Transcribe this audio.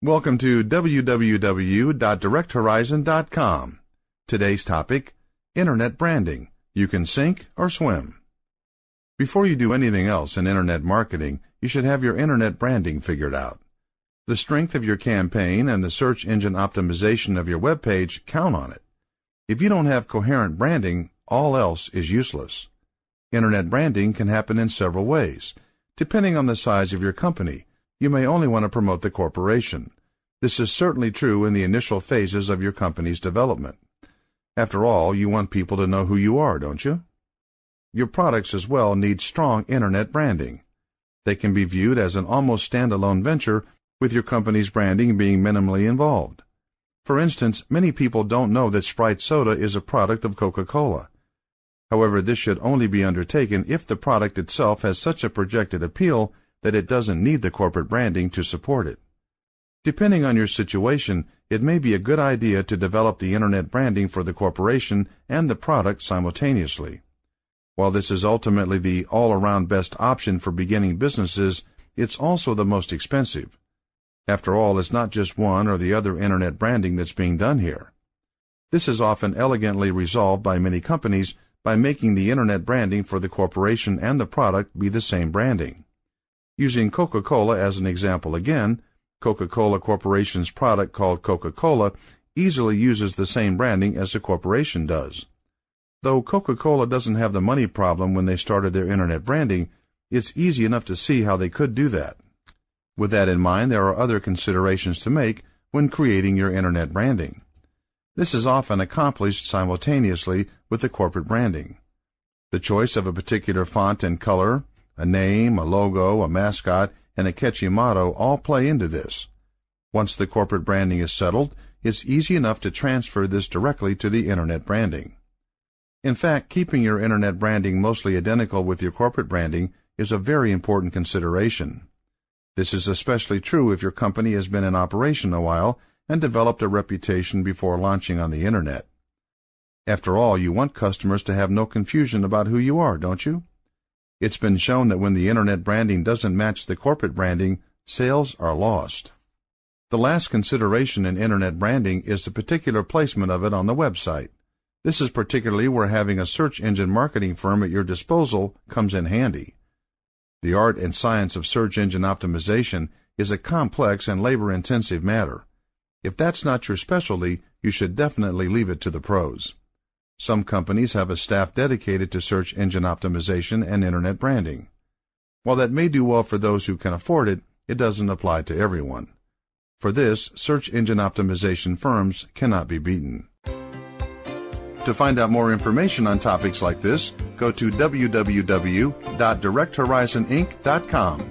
Welcome to www.directhorizon.com. Today's topic, Internet branding. You can sink or swim. Before you do anything else in Internet marketing, you should have your Internet branding figured out. The strength of your campaign and the search engine optimization of your web page count on it. If you don't have coherent branding, all else is useless. Internet branding can happen in several ways. Depending on the size of your company, you may only want to promote the corporation. This is certainly true in the initial phases of your company's development. After all, you want people to know who you are, don't you? Your products as well need strong Internet branding. They can be viewed as an almost standalone venture, with your company's branding being minimally involved. For instance, many people don't know that Sprite soda is a product of Coca-Cola. However, this should only be undertaken if the product itself has such a projected appeal that it doesn't need the corporate branding to support it. Depending on your situation, it may be a good idea to develop the Internet branding for the corporation and the product simultaneously. While this is ultimately the all-around best option for beginning businesses, it's also the most expensive. After all, it's not just one or the other Internet branding that's being done here. This is often elegantly resolved by many companies by making the Internet branding for the corporation and the product be the same branding. Using Coca-Cola as an example again, Coca-Cola Corporation's product called Coca-Cola easily uses the same branding as the corporation does. Though Coca-Cola doesn't have the money problem when they started their Internet branding, it's easy enough to see how they could do that. With that in mind, there are other considerations to make when creating your Internet branding. This is often accomplished simultaneously with the corporate branding. The choice of a particular font and color, a name, a logo, a mascot, and a catchy motto all play into this. Once the corporate branding is settled, it's easy enough to transfer this directly to the Internet branding. In fact, keeping your Internet branding mostly identical with your corporate branding is a very important consideration. This is especially true if your company has been in operation a while and developed a reputation before launching on the Internet. After all, you want customers to have no confusion about who you are, don't you? It's been shown that when the Internet branding doesn't match the corporate branding, sales are lost. The last consideration in Internet branding is the particular placement of it on the website. This is particularly where having a search engine marketing firm at your disposal comes in handy. The art and science of search engine optimization is a complex and labor-intensive matter. If that's not your specialty, you should definitely leave it to the pros. Some companies have a staff dedicated to search engine optimization and Internet branding. While that may do well for those who can afford it, it doesn't apply to everyone. For this, search engine optimization firms cannot be beaten. To find out more information on topics like this, go to www.directhorizoninc.com.